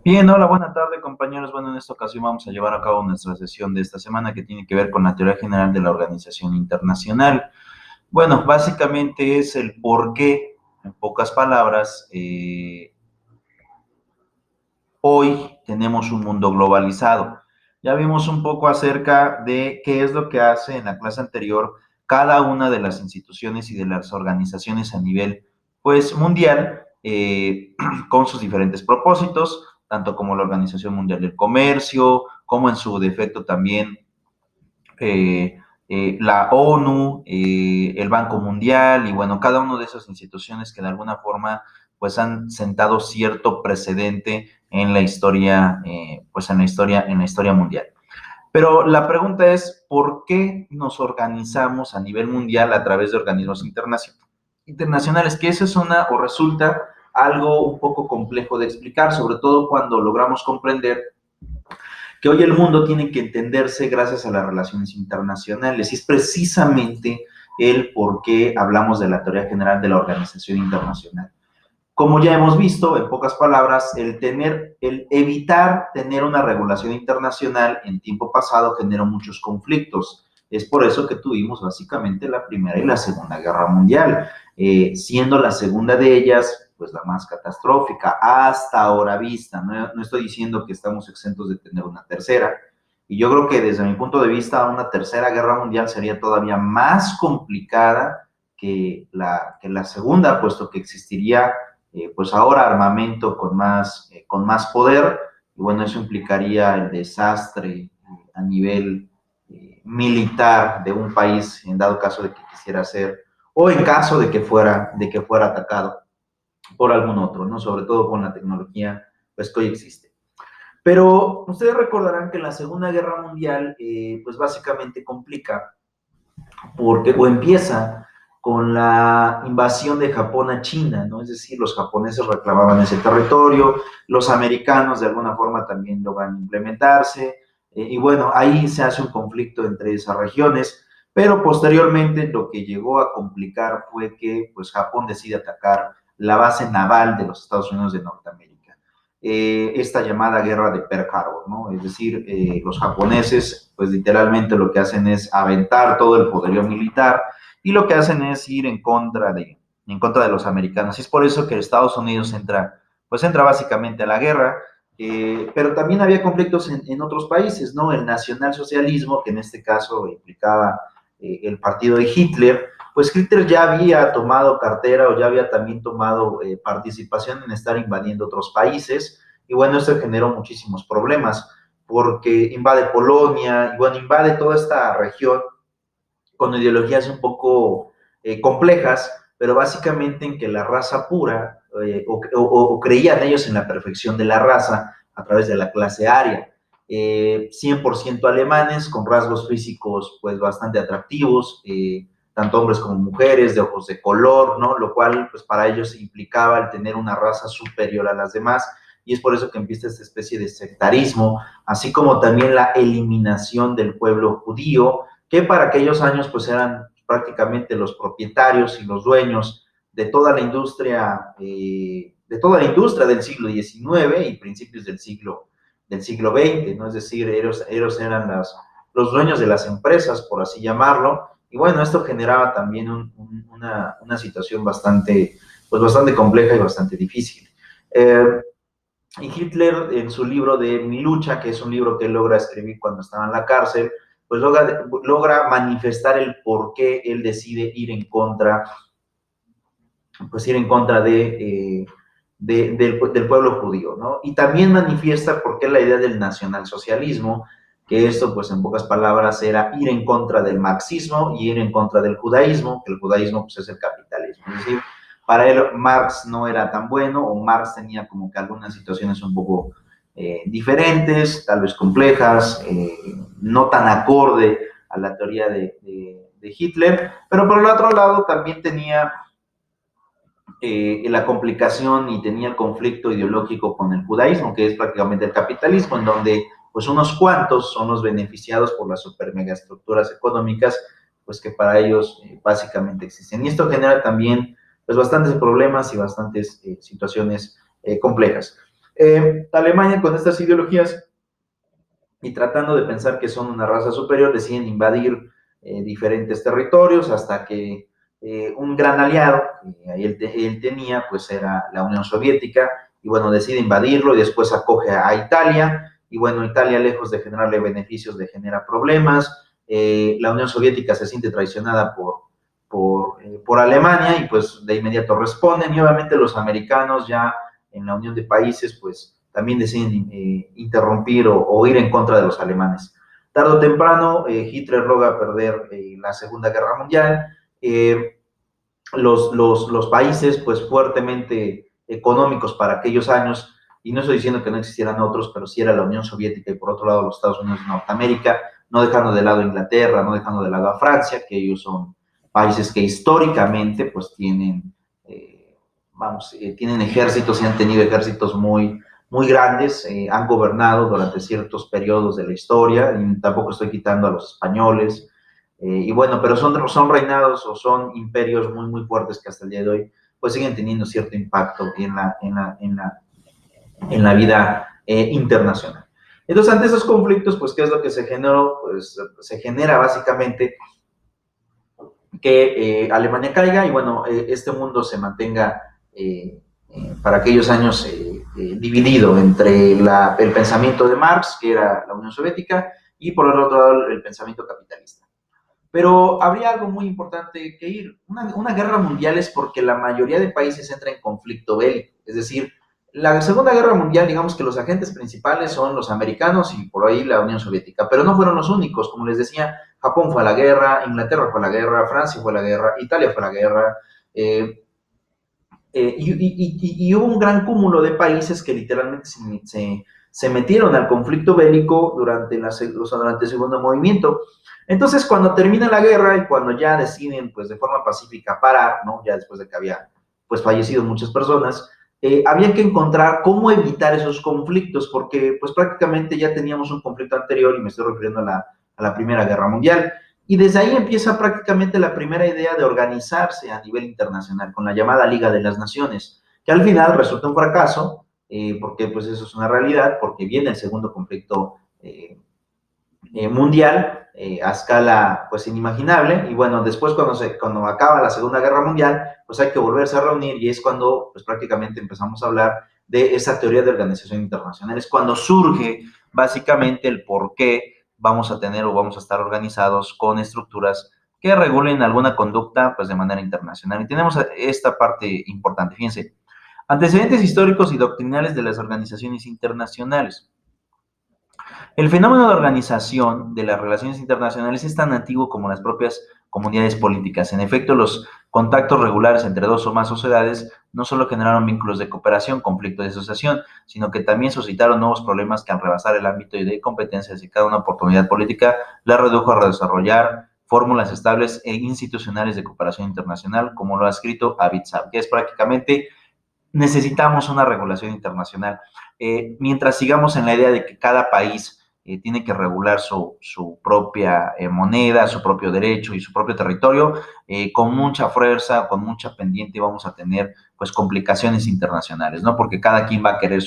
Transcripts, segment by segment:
Bien, hola, buena tarde compañeros. Bueno, en esta ocasión vamos a llevar a cabo nuestra sesión de esta semana que tiene que ver con la teoría general de la organización internacional. Bueno, básicamente es el por qué, en pocas palabras, hoy tenemos un mundo globalizado. Ya vimos un poco acerca de qué es lo que hace en la clase anterior cada una de las instituciones y de las organizaciones a nivel, pues, mundial, con sus diferentes propósitos, tanto como la Organización Mundial del Comercio, como en su defecto también la ONU, el Banco Mundial y bueno, cada una de esas instituciones que de alguna forma pues han sentado cierto precedente en la historia, pues en la historia mundial. Pero la pregunta es, ¿por qué nos organizamos a nivel mundial a través de organismos internacionales? Que eso es una o resulta algo un poco complejo de explicar, sobre todo cuando logramos comprender que hoy el mundo tiene que entenderse gracias a las relaciones internacionales. Y es precisamente el por qué hablamos de la teoría general de la organización internacional. Como ya hemos visto, en pocas palabras, el evitar tener una regulación internacional en tiempo pasado generó muchos conflictos. Es por eso que tuvimos básicamente la Primera y la Segunda Guerra Mundial, siendo la segunda de ellas pues la más catastrófica hasta ahora vista. No estoy diciendo que estamos exentos de tener una tercera. Y yo creo que desde mi punto de vista una tercera guerra mundial sería todavía más complicada que la segunda, puesto que existiría pues ahora armamento con más poder, y bueno, eso implicaría el desastre a nivel militar de un país en dado caso de que quisiera ser, o en caso de que fuera atacado por algún otro, ¿no? Sobre todo con la tecnología pues, que hoy existe. Pero ustedes recordarán que la Segunda Guerra Mundial, pues básicamente complica porque o empieza con la invasión de Japón a China, ¿no? Es decir, los japoneses reclamaban ese territorio, los americanos de alguna forma también logran implementarse, y bueno, ahí se hace un conflicto entre esas regiones, pero posteriormente lo que llegó a complicar fue que pues Japón decide atacar la base naval de los Estados Unidos de Norteamérica. Esta llamada guerra de Pearl Harbor, ¿no? Es decir, los japoneses, pues literalmente lo que hacen es aventar todo el poderío militar y lo que hacen es ir en contra de los americanos. Y es por eso que Estados Unidos entra, pues entra básicamente a la guerra, pero también había conflictos en otros países, ¿no? El nacionalsocialismo, que en este caso implicaba el partido de Hitler, pues Hitler ya había tomado cartera o ya había también tomado participación en estar invadiendo otros países y bueno, eso generó muchísimos problemas porque invade Polonia y bueno, invade toda esta región con ideologías un poco complejas, pero básicamente en que la raza pura o creían ellos en la perfección de la raza a través de la clase aria. 100% alemanes con rasgos físicos pues bastante atractivos, tanto hombres como mujeres, de ojos de color, ¿no? Lo cual pues para ellos implicaba el tener una raza superior a las demás y es por eso que empieza esta especie de sectarismo, así como también la eliminación del pueblo judío, que para aquellos años pues eran prácticamente los propietarios y los dueños de toda la industria del siglo XIX y principios del siglo XX, ¿no? Es decir, ellos eran los dueños de las empresas, por así llamarlo, y bueno, esto generaba también una situación bastante, pues bastante compleja y bastante difícil. Y Hitler, en su libro de Mi lucha, que es un libro que él logra escribir cuando estaba en la cárcel, pues logra manifestar el por qué él decide ir en contra, pues ir en contra del pueblo judío, ¿no? Y también manifiesta por qué la idea del nacionalsocialismo, que esto, pues en pocas palabras, era ir en contra del marxismo y ir en contra del judaísmo, que el judaísmo, pues es el capitalismo. Es decir, para él Marx no era tan bueno, o Marx tenía como que algunas situaciones un poco diferentes, tal vez complejas, no tan acorde a la teoría de Hitler, pero por el otro lado también tenía la complicación y tenía el conflicto ideológico con el judaísmo, que es prácticamente el capitalismo, en donde pues unos cuantos son los beneficiados por las super mega estructuras económicas, pues que para ellos básicamente existen. Y esto genera también pues bastantes problemas y bastantes situaciones complejas. Alemania, con estas ideologías y tratando de pensar que son una raza superior, deciden invadir diferentes territorios hasta que un gran aliado que él tenía, pues era la Unión Soviética, y bueno, decide invadirlo y después acoge a Italia, y bueno, Italia, lejos de generarle beneficios, le genera problemas. La Unión Soviética se siente traicionada por Alemania y pues de inmediato responden, y obviamente los americanos ya en la Unión de Países pues también deciden interrumpir o ir en contra de los alemanes. Tarde o temprano Hitler logra perder la Segunda Guerra Mundial. Los países pues fuertemente económicos para aquellos años, y no estoy diciendo que no existieran otros, pero sí era la Unión Soviética y por otro lado los Estados Unidos de Norteamérica, no dejando de lado a Inglaterra, no dejando de lado a Francia, que ellos son países que históricamente pues tienen, tienen ejércitos y han tenido ejércitos muy grandes, han gobernado durante ciertos periodos de la historia, y tampoco estoy quitando a los españoles, y bueno, pero son reinados o son imperios muy fuertes que hasta el día de hoy pues siguen teniendo cierto impacto en la vida internacional. Entonces, ante esos conflictos, pues, ¿qué es lo que se generó? Pues se genera básicamente que Alemania caiga y bueno, este mundo se mantenga para aquellos años dividido entre el pensamiento de Marx, que era la Unión Soviética, y por el otro lado el pensamiento capitalista. Pero habría algo muy importante que ir. Una guerra mundial es porque la mayoría de países entra en conflicto bélico. Es decir, la Segunda Guerra Mundial, digamos que los agentes principales son los americanos y por ahí la Unión Soviética, pero no fueron los únicos. Como les decía, Japón fue a la guerra, Inglaterra fue a la guerra, Francia fue a la guerra, Italia fue a la guerra, y hubo un gran cúmulo de países que literalmente se metieron al conflicto bélico durante el segundo movimiento. Entonces, cuando termina la guerra y cuando ya deciden, pues, de forma pacífica parar, ¿no? Ya después de que había, pues, fallecido muchas personas, había que encontrar cómo evitar esos conflictos, porque, pues, prácticamente ya teníamos un conflicto anterior, y me estoy refiriendo a la Primera Guerra Mundial. Y desde ahí empieza prácticamente la primera idea de organizarse a nivel internacional, con la llamada Liga de las Naciones, que al final resulta un fracaso, porque, pues, eso es una realidad, porque viene el segundo conflicto mundial a escala pues inimaginable, y bueno, después cuando acaba la Segunda Guerra Mundial, pues hay que volverse a reunir, y es cuando pues prácticamente empezamos a hablar de esa teoría de organización internacional, es cuando surge básicamente el por qué vamos a tener o vamos a estar organizados con estructuras que regulen alguna conducta pues de manera internacional. Y tenemos esta parte importante, fíjense, antecedentes históricos y doctrinales de las organizaciones internacionales. El fenómeno de organización de las relaciones internacionales es tan antiguo como las propias comunidades políticas. En efecto, los contactos regulares entre dos o más sociedades no solo generaron vínculos de cooperación, conflicto de asociación, sino que también suscitaron nuevos problemas que al rebasar el ámbito de competencias de cada una oportunidad política, la redujo a desarrollar fórmulas estables e institucionales de cooperación internacional, como lo ha escrito Avitzab, que es prácticamente necesitamos una regulación internacional. Mientras sigamos en la idea de que cada país tiene que regular su propia moneda, su propio derecho y su propio territorio, con mucha fuerza, con mucha pendiente vamos a tener pues complicaciones internacionales, ¿no? Porque cada quien va a querer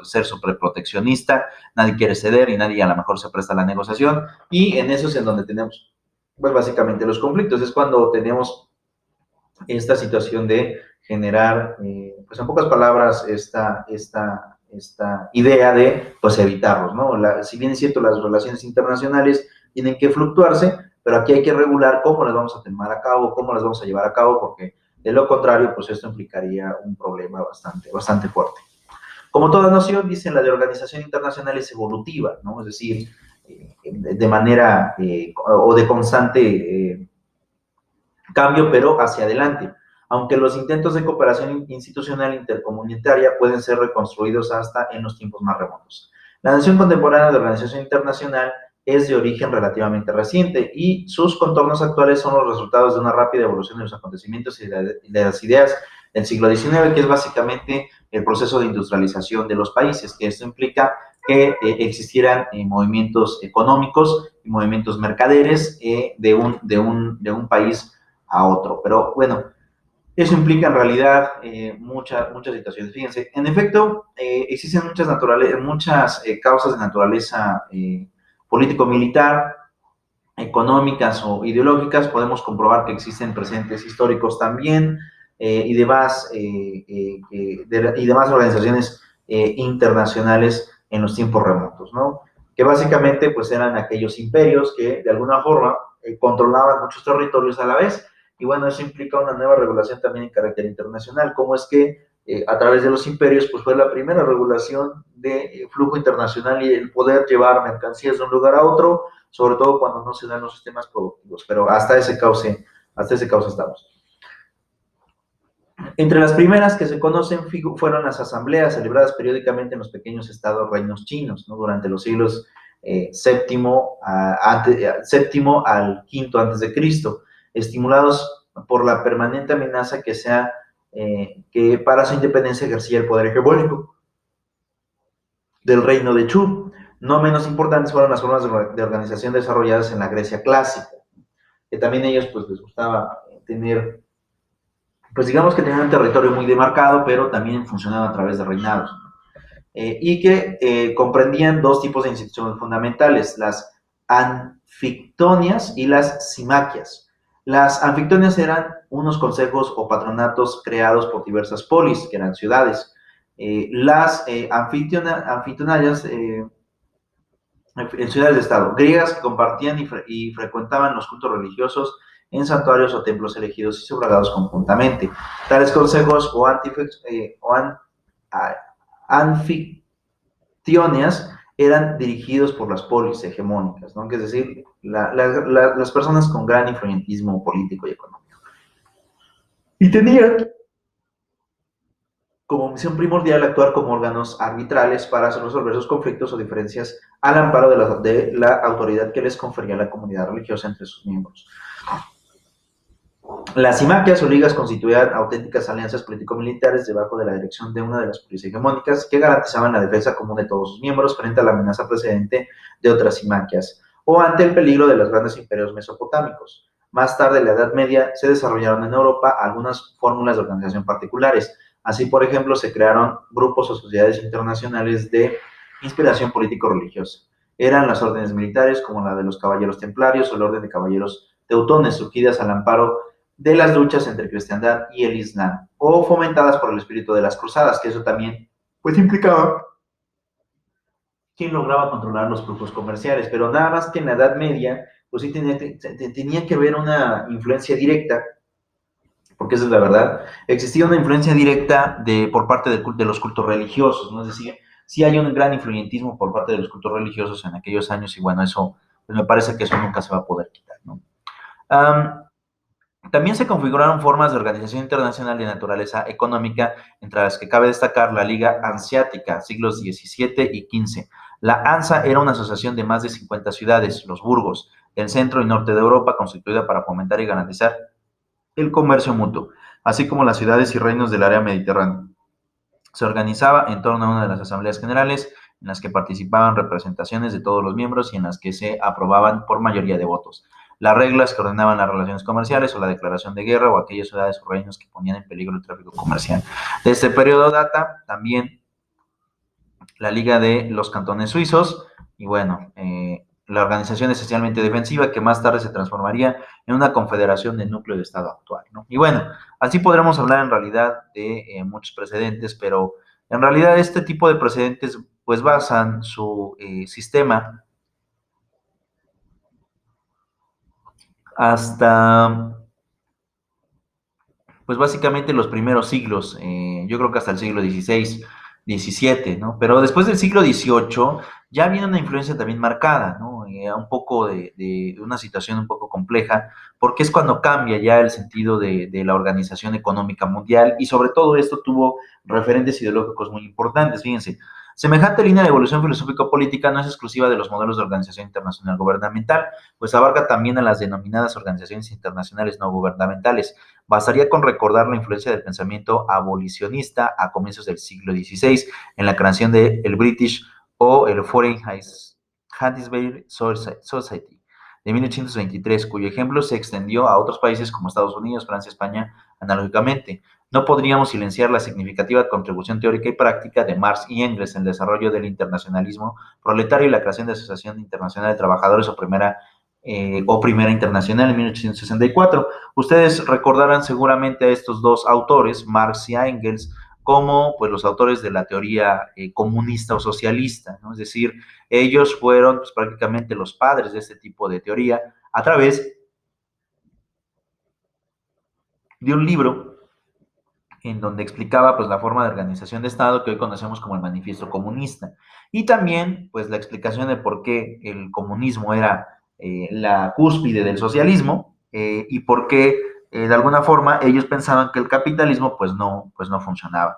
ser superproteccionista, nadie quiere ceder y nadie a lo mejor se presta a la negociación, y en eso es en donde tenemos pues básicamente los conflictos, es cuando tenemos esta situación de generar, pues en pocas palabras, esta idea de, pues, evitarlos, ¿no? Si bien es cierto, las relaciones internacionales tienen que fluctuarse, pero aquí hay que regular cómo las vamos a tomar a cabo, cómo las vamos a llevar a cabo, porque de lo contrario, pues esto implicaría un problema bastante fuerte. Como toda noción, dicen, la de organización internacional es evolutiva, ¿no? Es decir, de manera o de constante cambio, pero hacia adelante. Aunque los intentos de cooperación institucional intercomunitaria pueden ser reconstruidos hasta en los tiempos más remotos. La noción contemporánea de organización internacional es de origen relativamente reciente y sus contornos actuales son los resultados de una rápida evolución de los acontecimientos y de las ideas del siglo XIX, que es básicamente el proceso de industrialización de los países, que esto implica que existieran movimientos económicos y movimientos mercaderes de un país a otro. Pero bueno, Eso implica en realidad muchas situaciones. Fíjense, en efecto, existen muchas causas de naturaleza político-militar, económicas o ideológicas. Podemos comprobar que existen presentes históricos también y demás organizaciones internacionales en los tiempos remotos, ¿no? Que básicamente pues eran aquellos imperios que de alguna forma controlaban muchos territorios a la vez. Y bueno, eso implica una nueva regulación también en carácter internacional. ¿Cómo es que a través de los imperios pues fue la primera regulación de flujo internacional y el poder llevar mercancías de un lugar a otro, sobre todo cuando no se dan los sistemas productivos, pero hasta ese cauce estamos. Entre las primeras que se conocen fueron las asambleas celebradas periódicamente en los pequeños estados reinos chinos, ¿no? Durante los siglos séptimo al quinto antes de Cristo, estimulados por la permanente amenaza que para su independencia ejercía el poder hegemónico del reino de Chu. No menos importantes fueron las formas de organización desarrolladas en la Grecia clásica, que también a ellos pues les gustaba tener, pues digamos que tenían un territorio muy demarcado, pero también funcionaban a través de reinados. Y que comprendían dos tipos de instituciones fundamentales, las anfictonias y las simaquias. Las anfictonias eran unos consejos o patronatos creados por diversas polis, que eran ciudades. Las anfictonarias en ciudades de estado griegas que compartían y frecuentaban los cultos religiosos en santuarios o templos elegidos y sufragados conjuntamente. Tales consejos anfictionias eran dirigidos por las polis hegemónicas, ¿no? Es decir, las personas con gran influyentismo político y económico. Y tenían como misión primordial actuar como órganos arbitrales para resolver sus conflictos o diferencias al amparo de la autoridad que les confería la comunidad religiosa entre sus miembros. Las simaquias o ligas constituían auténticas alianzas político-militares debajo de la dirección de una de las policías hegemónicas que garantizaban la defensa común de todos sus miembros frente a la amenaza precedente de otras simaquias o ante el peligro de los grandes imperios mesopotámicos. Más tarde, en la Edad Media, se desarrollaron en Europa algunas fórmulas de organización particulares. Así, por ejemplo, se crearon grupos o sociedades internacionales de inspiración político-religiosa. Eran las órdenes militares, como la de los caballeros templarios o el orden de caballeros teutones, surgidas al amparo de las luchas entre cristiandad y el islam, o fomentadas por el espíritu de las cruzadas, que eso también pues implicaba quien lograba controlar los flujos comerciales, pero nada más que en la Edad Media, pues sí tenía que haber una influencia directa, porque esa es la verdad, existía una influencia directa por parte de los cultos religiosos, ¿no? Es decir, sí hay un gran influyentismo por parte de los cultos religiosos en aquellos años, y bueno, eso, pues me parece que eso nunca se va a poder quitar, ¿no? También se configuraron formas de organización internacional de naturaleza económica, entre las que cabe destacar la Liga Hanseática, siglos XVII y XV. La ANSA era una asociación de más de 50 ciudades, los burgos, del centro y norte de Europa, constituida para fomentar y garantizar el comercio mutuo, así como las ciudades y reinos del área mediterránea. Se organizaba en torno a una de las asambleas generales, en las que participaban representaciones de todos los miembros y en las que se aprobaban por mayoría de votos las reglas que ordenaban las relaciones comerciales o la declaración de guerra o aquellas ciudades o reinos que ponían en peligro el tráfico comercial. De este periodo data también la Liga de los Cantones Suizos y bueno, la organización esencialmente defensiva que más tarde se transformaría en una confederación de núcleo de Estado actual, ¿no? Y bueno, así podremos hablar en realidad de muchos precedentes, pero en realidad este tipo de precedentes pues basan su sistema hasta, pues básicamente los primeros siglos, yo creo que hasta el siglo XVI, XVII, ¿no? Pero después del siglo XVIII ya viene una influencia también marcada, ¿no? Un poco de una situación un poco compleja, porque es cuando cambia ya el sentido de la organización económica mundial y sobre todo esto tuvo referentes ideológicos muy importantes, fíjense. Semejante línea de evolución filosófico-política no es exclusiva de los modelos de organización internacional gubernamental, pues abarca también a las denominadas organizaciones internacionales no gubernamentales. Bastaría con recordar la influencia del pensamiento abolicionista a comienzos del siglo XVI en la creación del British o el Foreign Handelsbill Society de 1823, cuyo ejemplo se extendió a otros países como Estados Unidos, Francia, España, Analógicamente, no podríamos silenciar la significativa contribución teórica y práctica de Marx y Engels en el desarrollo del internacionalismo proletario y la creación de la Asociación Internacional de Trabajadores o Primera Internacional en 1864. Ustedes recordarán seguramente a estos dos autores, Marx y a Engels, como pues, los autores de la teoría comunista o socialista, ¿no? Es decir, ellos fueron pues, prácticamente los padres de este tipo de teoría a través de un libro en donde explicaba pues la forma de organización de Estado que hoy conocemos como el Manifiesto Comunista. Y también pues la explicación de por qué el comunismo era la cúspide del socialismo y por qué de alguna forma ellos pensaban que el capitalismo pues no funcionaba.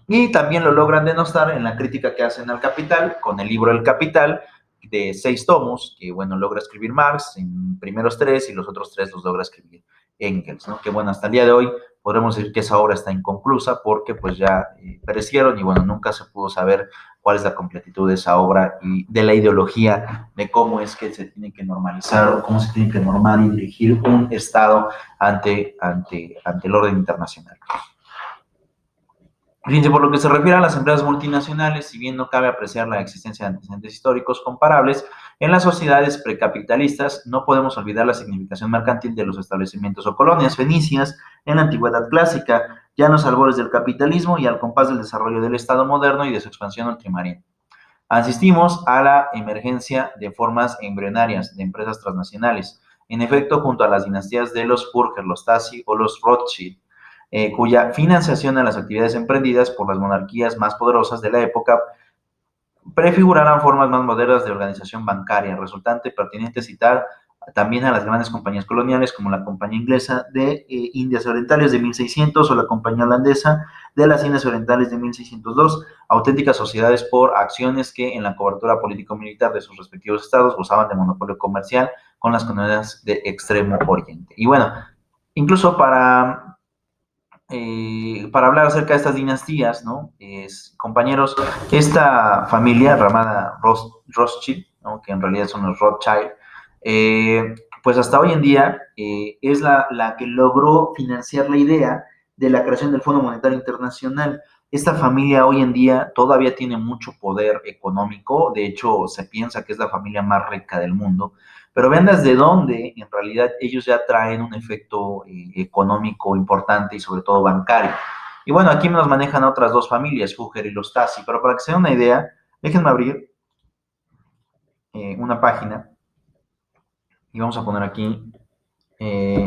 Y también lo logran denostar en la crítica que hacen al capital con el libro El Capital de 6 tomos, que bueno, logra escribir Marx en primeros 3 y los otros 3 los logra escribir Engels, ¿no? Que bueno, hasta el día de hoy podremos decir que esa obra está inconclusa porque pues ya perecieron y bueno, nunca se pudo saber cuál es la completitud de esa obra y de la ideología de cómo es que se tiene que normalizar o cómo se tiene que normar y dirigir un Estado ante el orden internacional. Fíjense, por lo que se refiere a las empresas multinacionales, si bien no cabe apreciar la existencia de antecedentes históricos comparables, en las sociedades precapitalistas no podemos olvidar la significación mercantil de los establecimientos o colonias fenicias en la antigüedad clásica, ya en los albores del capitalismo y al compás del desarrollo del Estado moderno y de su expansión ultramarina. Asistimos a la emergencia de formas embrionarias de empresas transnacionales, en efecto, junto a las dinastías de los Furger, los Tassi o los Rothschild, cuya financiación a las actividades emprendidas por las monarquías más poderosas de la época prefigurarán formas más modernas de organización bancaria. Resultante pertinente citar también a las grandes compañías coloniales como la Compañía Inglesa de Indias Orientales de 1600 o la Compañía Holandesa de las Indias Orientales de 1602, auténticas sociedades por acciones que en la cobertura político-militar de sus respectivos estados gozaban de monopolio comercial con las colonias de Extremo Oriente. Y bueno, incluso para hablar acerca de estas dinastías, ¿no? Compañeros, esta familia llamada Rothschild, ¿no? Que en realidad son los Rothschild, pues hasta hoy en día es la que logró financiar la idea de la creación del Fondo Monetario Internacional. Esta familia hoy en día todavía tiene mucho poder económico, de hecho se piensa que es la familia más rica del mundo, pero vean desde dónde en realidad ellos ya traen un efecto económico importante y sobre todo bancario. Y bueno, aquí nos manejan otras dos familias, Fugger y los Tassi, pero para que se den una idea, déjenme abrir una página y vamos a poner aquí eh,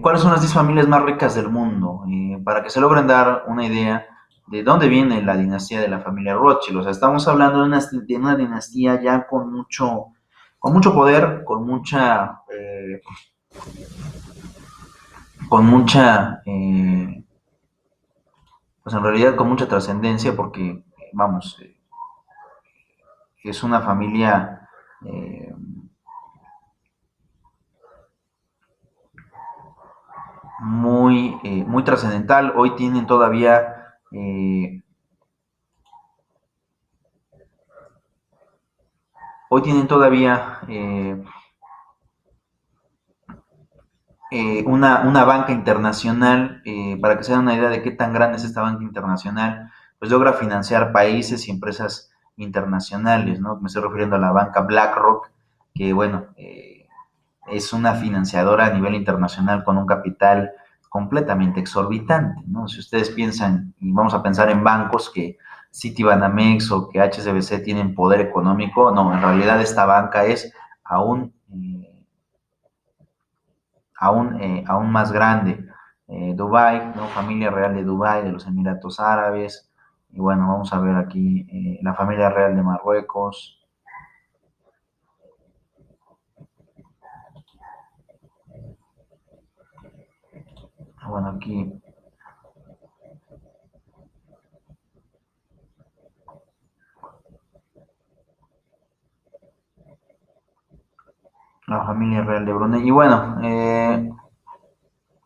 cuáles son las 10 familias más ricas del mundo, para que se logren dar una idea de dónde viene la dinastía de la familia Rothschild. O sea, estamos hablando de una dinastía ya con mucho poder, con mucha, pues en realidad con mucha trascendencia, porque, vamos, es una familia eh, muy trascendental. Hoy tienen todavía una banca internacional, para que se den una idea de qué tan grande es esta banca internacional, pues logra financiar países y empresas internacionales, ¿no? Me estoy refiriendo a la banca BlackRock, que bueno, es una financiadora a nivel internacional con un capital completamente exorbitante, ¿no? Si ustedes piensan, y vamos a pensar en bancos que Citibanamex o que HSBC tienen poder económico, no, en realidad esta banca es aún aún más grande. Dubái, ¿no? Familia real de Dubái, de los Emiratos Árabes. Y bueno, vamos a ver aquí la familia real de Marruecos. Bueno, aquí la familia real de Brunei. Y bueno,